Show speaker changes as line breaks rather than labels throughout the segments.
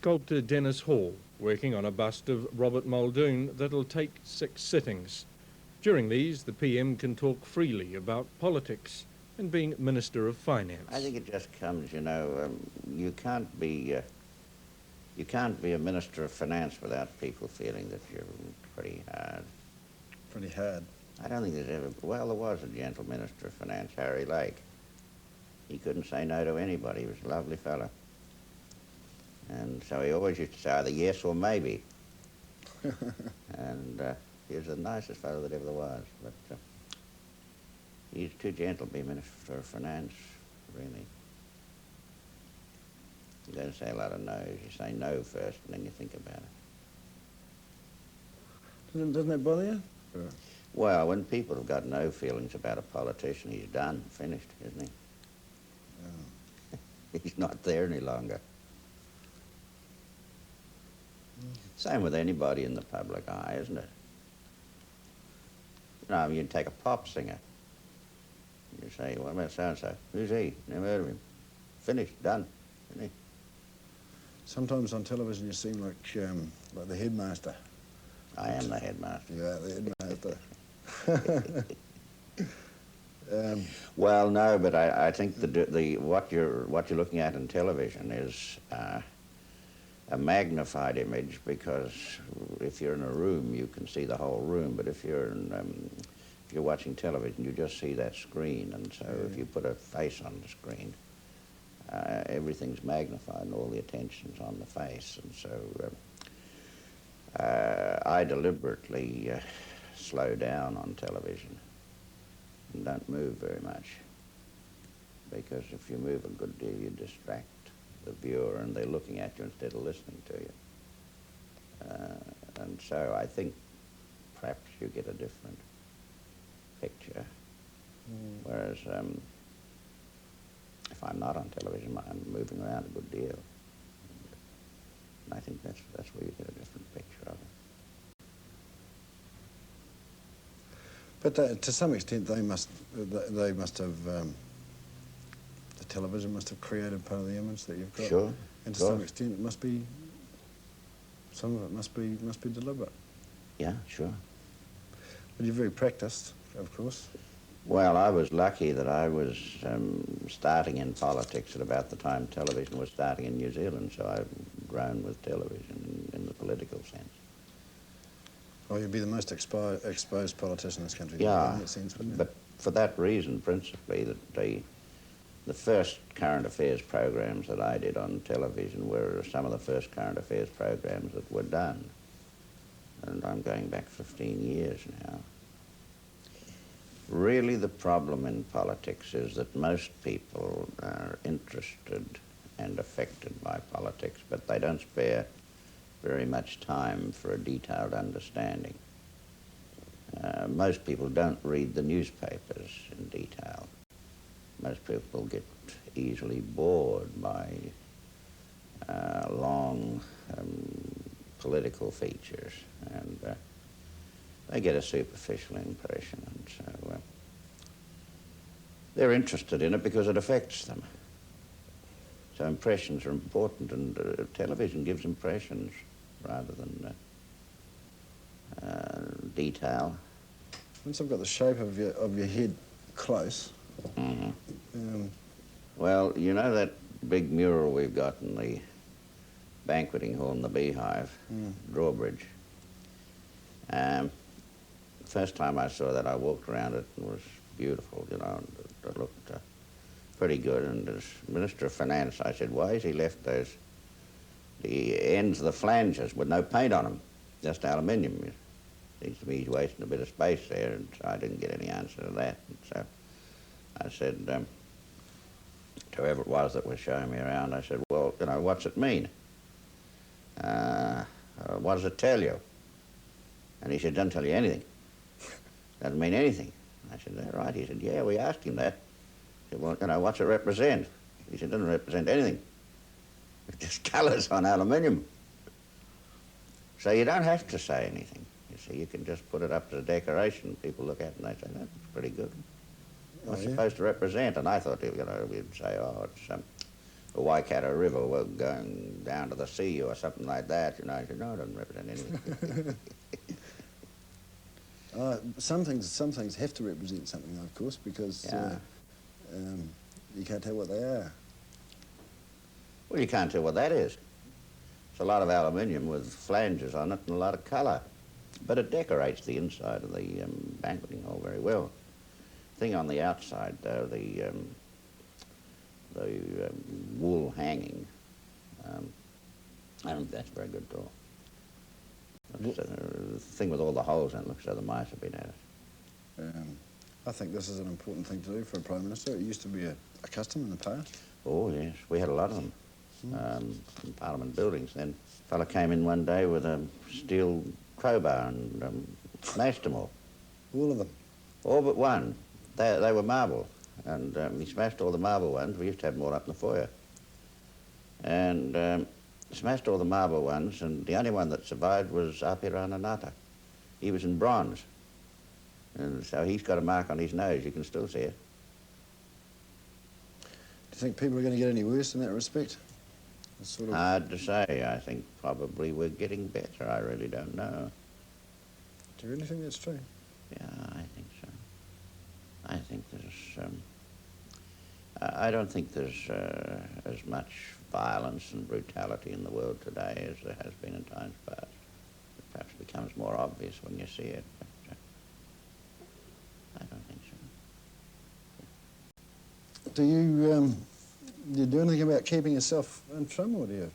sculptor Denis Hall, working on a bust of Rob Muldoon that'll take 6 sittings. During these, the PM can talk freely about politics and being Minister of Finance.
I think it just comes, you can't be a Minister of Finance without people feeling that you're pretty hard.
Pretty hard?
I don't think there's ever, well, there was a gentle Minister of Finance, Harry Lake. He couldn't say no to anybody. He was a lovely fellow. And so he always used to say either yes or maybe. And he was the nicest fellow that ever there was. But he's too gentle to be Minister of Finance, really. You don't say a lot of no's. You say no first, and then you think about it.
Doesn't that bother you?
Well, when people have got no feelings about a politician, he's done, finished, isn't he?
Oh.
He's not there any longer. Same with anybody in the public eye, isn't it? You take a pop singer. You say, what about so-and-so? Who's he? Never heard of him. Finished, done, isn't he?
Sometimes on television you seem like the headmaster.
I am the headmaster.
You are the headmaster.
Well, no, but I think what you're looking at in television is a magnified image, because if you're in a room, you can see the whole room. But if you're watching television, you just see that screen, and so if you put a face on the screen, everything's magnified and all the attention's on the face. And so I deliberately slow down on television and don't move very much, because if you move a good deal, you distract the viewer and they're looking at you instead of listening to you. And so I think perhaps you get a different picture. Whereas if I'm not on television, I'm moving around a good deal. And I think that's where you get a different picture of it.
But to some extent, they must have, the television must have created part of the image that you've got.
Sure.
And to some extent, some of it must be deliberate.
Yeah, sure.
But you're very practiced, of course.
Well, I was lucky that I was starting in politics at about the time television was starting in New Zealand, so I've grown with television in the political sense.
Well, you'd be the most exposed politician in this country.
Yeah,
in that sense, wouldn't you?
but for that reason, principally, that the first current affairs programs that I did on television were some of the first current affairs programs that were done. And I'm going back 15 years now. Really, the problem in politics is that most people are interested and affected by politics, but they don't spare very much time for a detailed understanding. Most people don't read the newspapers in detail. Most people get easily bored by long political features, and they get a superficial impression, and so they're interested in it because it affects them. So impressions are important, and television gives impressions rather than detail.
Once I've got the shape of your head close.
Mm-hmm. Well, you know that big mural we've got in the banqueting hall in the Beehive, drawbridge? First time I saw that, I walked around it and it was beautiful, and it looked pretty good. And as Minister of Finance, I said, why has he left the ends of the flanges with no paint on them, just aluminium? It seems to me he's wasting a bit of space there, and so I didn't get any answer to that. And so I said to whoever it was that was showing me around, I said, well, what's it mean? What does it tell you? And he said, doesn't tell you anything. Doesn't mean anything. I said, is that right? He said, yeah, we asked him that. I said, well, what's it represent? He said, it doesn't represent anything. It's just colours on aluminium. So you don't have to say anything. You see, you can just put it up as a decoration. People look at it and they say, that's pretty good. What's it supposed to represent? And I thought, we'd say, oh, it's the Waikato River were going down to the sea or something like that, you know. I said, no, it doesn't represent anything.
Some things have to represent something, of course, because
Yeah.
you can't tell what they are.
Well, you can't tell what that is. It's a lot of aluminium with flanges on it and a lot of colour. But it decorates the inside of the banqueting hall very well. Thing on the outside, though, the wool hanging, I don't think that's very good at all. The thing with all the holes in it looks as though the mice have been at it.
I think this is an important thing to do for a Prime Minister. It used to be a custom in the past.
Oh, yes, we had a lot of them in Parliament buildings. Then a fella came in one day with a steel crowbar and smashed them all.
All of them?
All but one. They were marble, and he smashed all the marble ones. We used to have them all up in the foyer. And smashed all the marble ones, and the only one that survived was Apirananata. He was in bronze, and so he's got a mark on his nose. You can still see it.
Do you think people are going to get any worse in that respect? Sort of...
Hard to say. I think probably we're getting better. I really don't know.
Do you really think that's true?
Yeah, I think so. I think there's... I don't think there's as much violence and brutality in the world today as there has been in times past. It perhaps becomes more obvious when you see it, but I don't think so.
Do you do anything about keeping yourself in trim, or do you?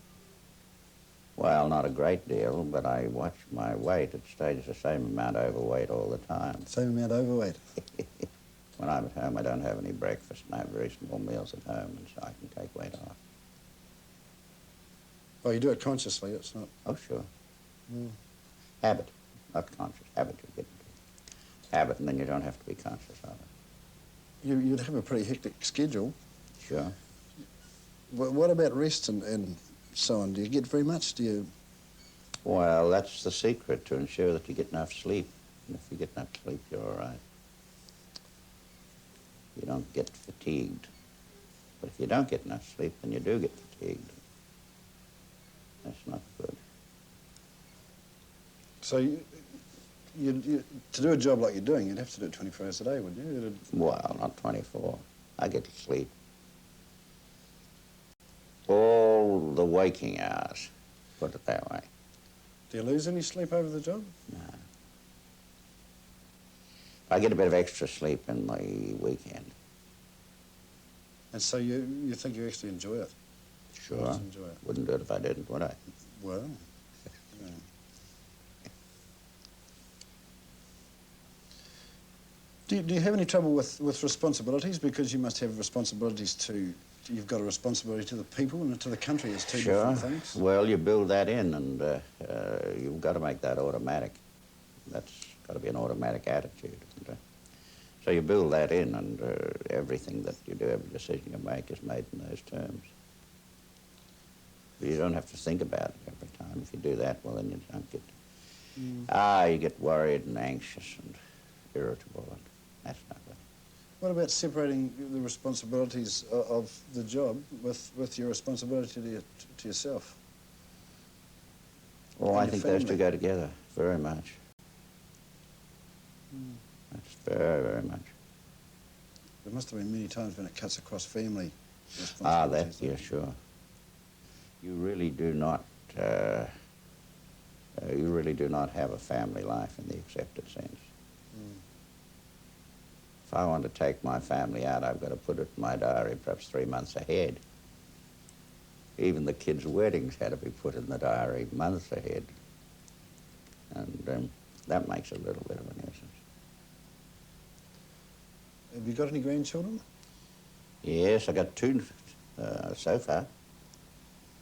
Well, not a great deal, but I watch my weight. It stays the same amount overweight all the time.
Same amount overweight?
When I'm at home, I don't have any breakfast, and I have very small meals at home, and so I can take weight off.
Oh, you do it consciously, it's not...
Oh, sure.
Mm.
Habit, not conscious. Habit you get into. Habit, and then you don't have to be conscious of it.
You'd have a pretty hectic schedule.
Sure.
What about rest and so on? Do you get very much? Do you...
Well, that's the secret, to ensure that you get enough sleep. And if you get enough sleep, you're all right. You don't get fatigued. But if you don't get enough sleep, then you do get fatigued. That's not good.
So to do a job like you're doing, you'd have to do it 24 hours a day, wouldn't you?
Well, not 24. I get to sleep. All the waking hours, put it that way.
Do you lose any sleep over the job?
No. I get a bit of extra sleep in the weekend.
And so you think you actually enjoy it?
Sure.
Just enjoy it.
Wouldn't do it if I didn't, would I?
Well, yeah. Do you have any trouble with responsibilities? Because you must have responsibilities to... You've got a responsibility to the people and to the country as two different things.
Well, you build that in, and you've got to make that automatic. That's got to be an automatic attitude, isn't it? So you build that in, and everything that you do, every decision you make is made in those terms. You don't have to think about it every time. If you do that, well, then you don't get... you get worried and anxious and irritable, and that's not good.
What about separating the responsibilities of the job with your responsibility to yourself?
Well, I
And
think
your
those two
family?
go together very much. That's very, very much.
There must have been many times when it cuts across family
Ah,
responsibilities.
that, yeah, sure. You really do not have a family life in the accepted sense. If I want to take my family out, I've got to put it in my diary perhaps 3 months ahead. Even the kids' weddings had to be put in the diary months ahead. And that makes a little bit of a nuisance.
Have you got any grandchildren?
Yes, I got 2 so far.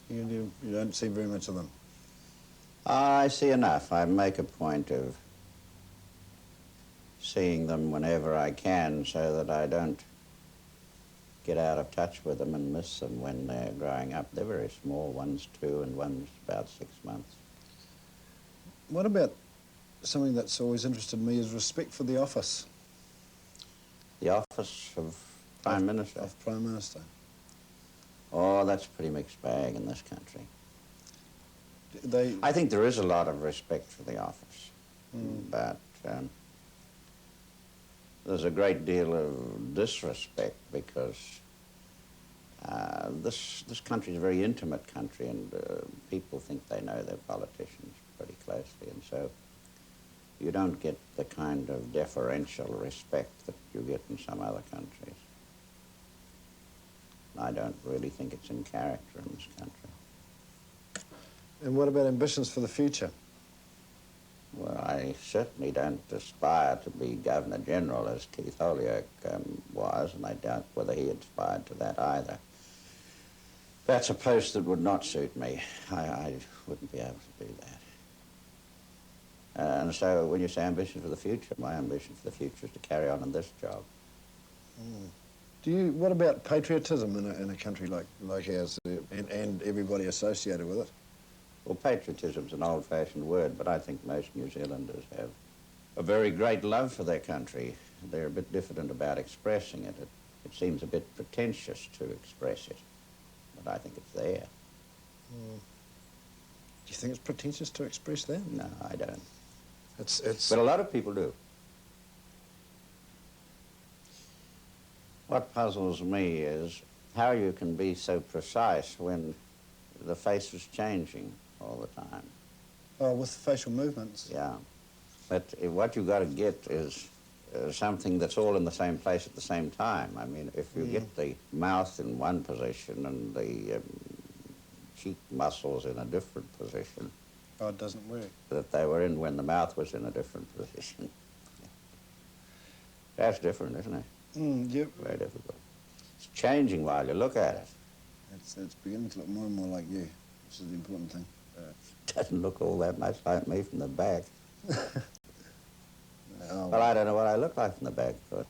You don't see very much of them.
I see enough. I make a point of seeing them whenever I can so that I don't get out of touch with them and miss them when they're growing up. They're very small. One's 2 and one's about 6 months.
What about something that's always interested me is respect for the office
The office of Prime Minister.
of Prime Minister.
Oh, that's a pretty mixed bag in this country.
They,
I think there is a lot of respect for the office, but there's a great deal of disrespect because this country is a very intimate country, and people think they know their politicians pretty closely, and so you don't get the kind of deferential respect that you get in some other countries. I don't really think it's in character in this country.
and what about ambitions for the future?
Well, I certainly don't aspire to be Governor General as Keith Holyoake was, and I doubt whether he aspired to that either. That's a post that would not suit me. I wouldn't be able to do that. And so when you say ambition for the future, my ambition for the future is to carry on in this job.
What about patriotism in a country like ours and everybody associated with it?
Well, patriotism's an old-fashioned word, but I think most New Zealanders have a very great love for their country. They're a bit diffident about expressing it. It seems a bit pretentious to express it, but I think it's there.
Do you think it's pretentious to express that?
No, I don't.
It's
But a lot of people do. What puzzles me is how you can be so precise when the face is changing all the time.
Oh, with the facial movements.
Yeah. But what you've got to get is something that's all in the same place at the same time. I mean, if you get the mouth in one position and the cheek muscles in a different position,
Oh, it doesn't work.
that they were in when the mouth was in a different position. That's different, isn't it?
Yep.
Very difficult. It's changing while you look at it.
It's beginning to look more and more like you, which is the important thing.
It doesn't look all that much like me from the back.
Oh,
Well, I don't know what I look like from the back, but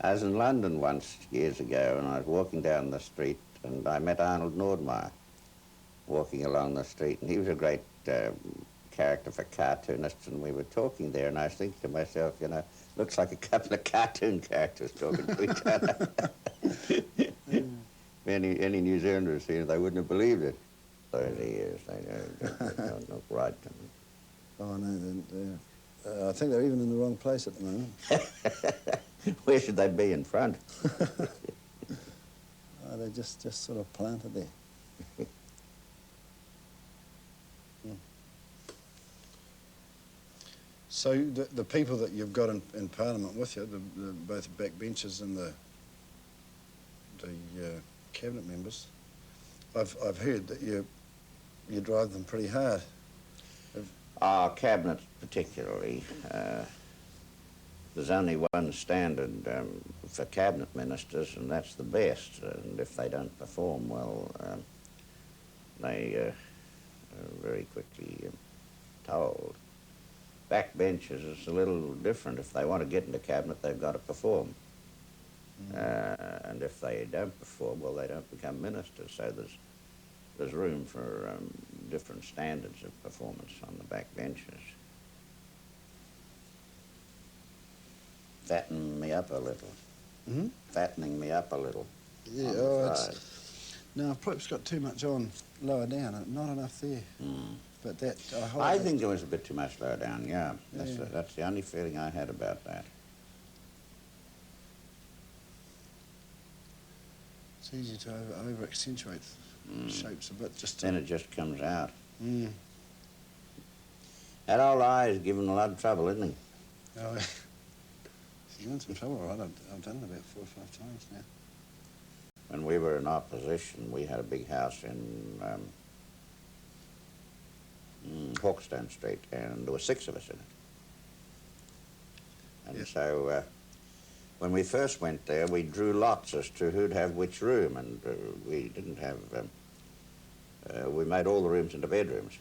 I was in London once years ago, and I was walking down the street, and I met Arnold Nordmeyer walking along the street, and he was a great character for cartoonists, and we were talking there, and I was thinking to myself, you know, looks like a couple of cartoon characters talking to each other. Any New Zealanders seen it, they wouldn't have believed it. 30 years, they don't look right to me.
Oh, no, I think they're even in the wrong place at the moment.
Where should they be, in front?
Oh, they're just sort of planted there. So the people that you've got in Parliament with you, both the backbenchers and the cabinet members, I've heard that you drive them pretty hard.
Our cabinet particularly, there's only one standard for cabinet ministers, and that's the best. And if they don't perform well, they are very quickly told. Backbenchers is a little different. If they want to get into cabinet, they've got to perform. And if they don't perform, well, they don't become ministers. So there's room for different standards of performance on the backbenchers. Fatten me up a little. Fattening me up a little.
Yeah, no, I've perhaps got too much on lower down, not enough there. But that,
I think there was a bit too much lower down, yeah. That's the only feeling I had about that.
It's easy to over-accentuate shapes a bit.
Then it just comes out. That old eye is giving a lot of trouble, isn't he?
Oh, he's in some trouble, right? I've done it about 4 or 5 times now.
When we were in opposition, we had a big house in Hawkstone Street, and there were 6 of us in it. And so when we first went there, we drew lots as to who'd have which room, and we didn't have, we made all the rooms into bedrooms.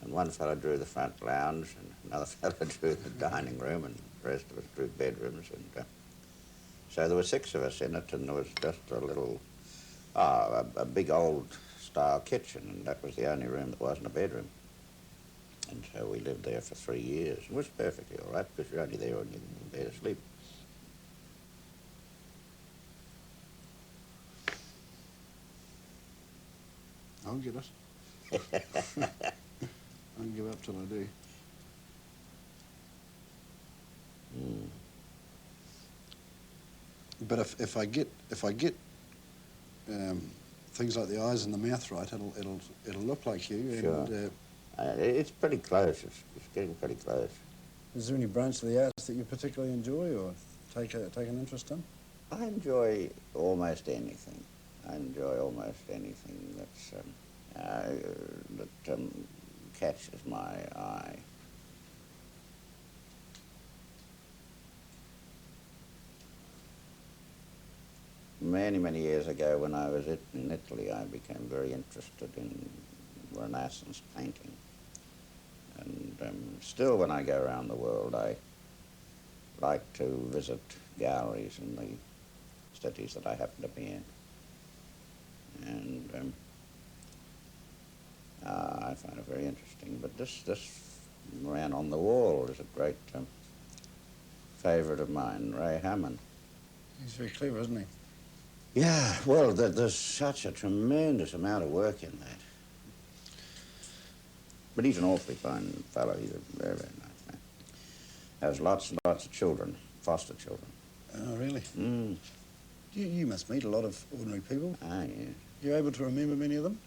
And one fellow drew the front lounge, and another fellow drew the dining room, and the rest of us drew bedrooms. And so there were 6 of us in it, and there was just a little, a big old-style kitchen, and that was the only room that wasn't a bedroom. And so we lived there for 3 years. It was perfectly all right, because you're only there when you're there to sleep.
I'll get it. I don't give up till I do.
Mm.
But if I get things like the eyes and the mouth right, it'll look like you.
Sure.
And,
It's pretty close. It's getting pretty close.
is there any branch of the arts that you particularly enjoy or take an interest in?
I enjoy almost anything. I enjoy almost anything that catches my eye. Many, many years ago when I was in Italy, I became very interested in Renaissance painting. And still when I go around the world, I like to visit galleries in the cities that I happen to be in. And I find it very interesting. But this man on the wall is a great favourite of mine, Ray Hammond.
He's very clever, isn't he?
Yeah, well, there's such a tremendous amount of work in that. But he's an awfully fine fellow. He's a very, very nice man. Has lots and lots of children, foster children.
Oh, really?
Mm.
You must meet a lot of ordinary people.
Ah, yes.
You able to remember many of them?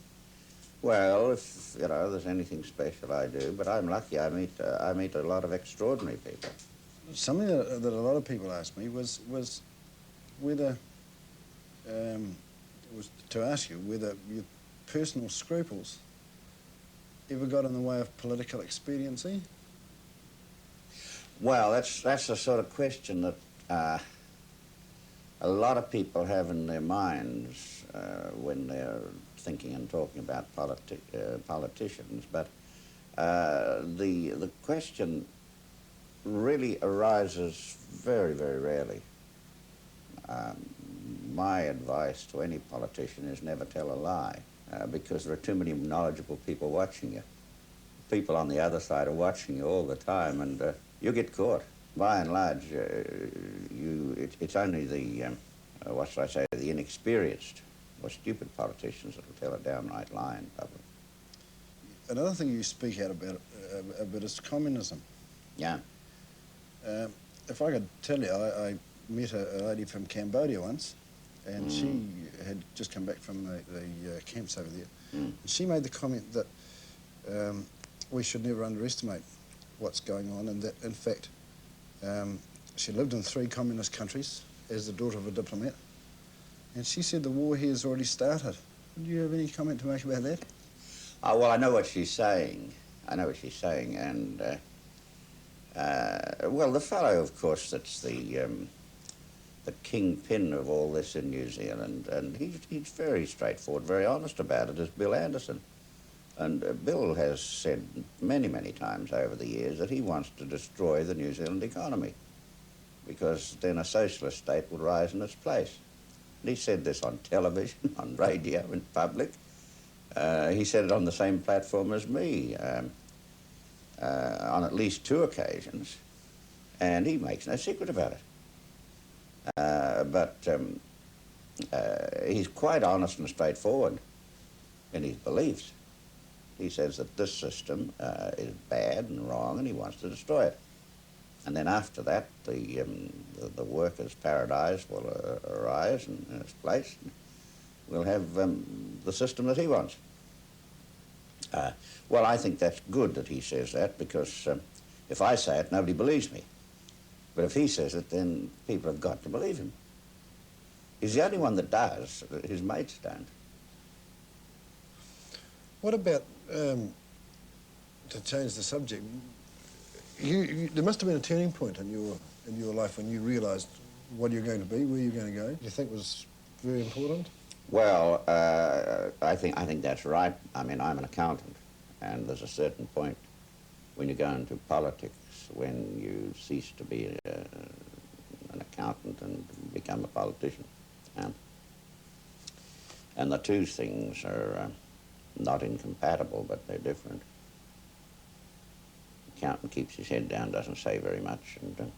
Well, if, there's anything special I do, but I'm lucky. I meet a lot of extraordinary people.
Something that a lot of people asked me was whether was to ask you whether your personal scruples ever got in the way of political expediency?
Well, that's the sort of question that a lot of people have in their minds when they're thinking and talking about politicians. But the question really arises very, very rarely. My advice to any politician is never tell a lie, because there are too many knowledgeable people watching you. People on the other side are watching you all the time, and you get caught. By and large, it's only the, what should I say, the inexperienced or stupid politicians that will tell a downright lie in public.
Another thing you speak out about a bit is communism.
Yeah.
If I could tell you, I met a lady from Cambodia once, and she had just come back from the camps over there. And she made the comment that we should never underestimate what's going on, and that, in fact, she lived in 3 communist countries as the daughter of a diplomat, and she said the war here has already started. Do you have any comment to make about that?
Well, I know what she's saying. I know what she's saying, and well, the fellow, of course, that's the kingpin of all this in New Zealand, and he's very straightforward, very honest about it, is Bill Anderson. And Bill has said many, many times over the years that he wants to destroy the New Zealand economy, because then a socialist state will rise in its place. And he said this on television, on radio, in public. He said it on the same platform as me on at least 2 occasions, and he makes no secret about it. But he's quite honest and straightforward in his beliefs. He says that this system is bad and wrong, and he wants to destroy it. And then after that, the workers' paradise will arise in its place. We'll have the system that he wants. Well, I think that's good that he says that, because if I say it, nobody believes me. But if he says it, then people have got to believe him. He's the only one that does. His mates don't.
What about, to change the subject, there must have been a turning point in your life when you realised what you're going to be, where you're going to go. Do you think was very important?
Well, I think that's right. I mean, I'm an accountant, and there's a certain point when you go into politics when you cease to be an accountant and become a politician. And the two things are not incompatible, but they're different. Accountant keeps his head down, doesn't say very much, and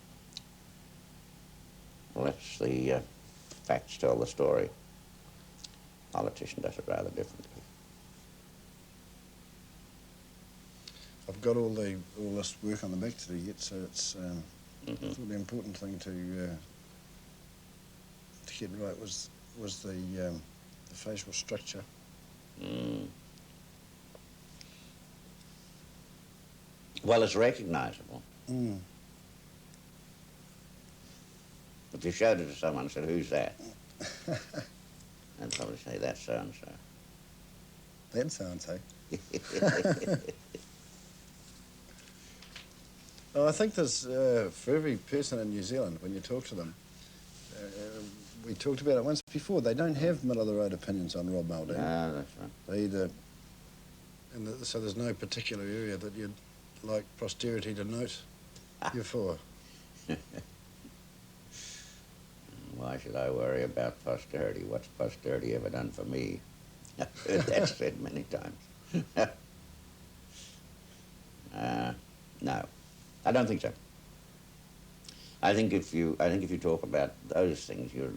lets the facts tell the story. Politician does it rather differently.
I've got all this work on the back to do yet, so it's I thought the important thing to get right was the facial structure.
Mm. Well, it's recognisable.
Mm.
If you showed it to someone and said, "Who's that?" They'd probably say, "That's so-and-so."
That sounds, hey? Oh, I think there's, for every person in New Zealand, when you talk to them, we talked about it once before, they don't have middle-of-the-road opinions on Rob Muldoon.
No, that's right.
They either, so there's no particular area that you'd like posterity to note you for.
Why should I worry about posterity? What's posterity ever done for me? I've heard that said many times. No, I don't think so. I think if you talk about those things, you're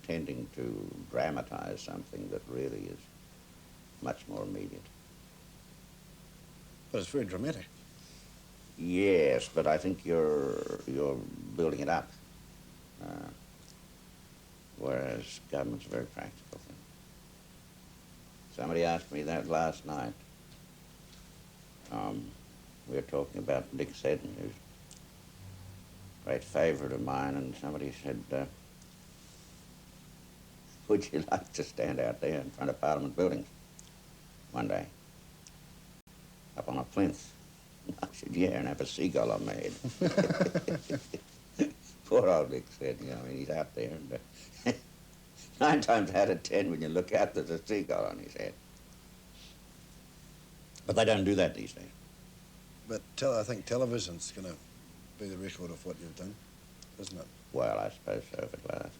tending to dramatise something that really is much more immediate.
But it's very dramatic.
Yes, but I think you're building it up, whereas government's a very practical thing. Somebody asked me that last night. We were talking about Dick Seddon, who's a great favourite of mine, and somebody said, would you like to stand out there in front of Parliament buildings one day, up on a plinth? I said, yeah, and have a seagull on my head. Poor old Dick said, you know, I mean, he's out there, and 9 times out of 10, when you look out, there's a seagull on his head. But they don't do that these days.
But I think television's going to be the record of what you've done, isn't it?
Well, I suppose so, if it lasts.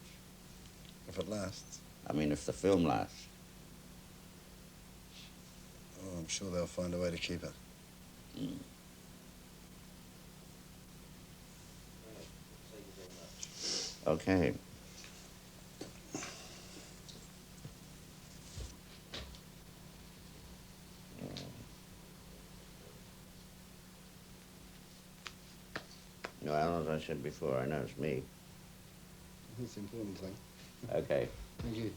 If it lasts.
I mean, if the film lasts.
Oh, I'm sure they'll find a way to keep it.
Mm. Okay. Well, as I said before, I know it's me.
That's the important thing.
Okay.
Thank you.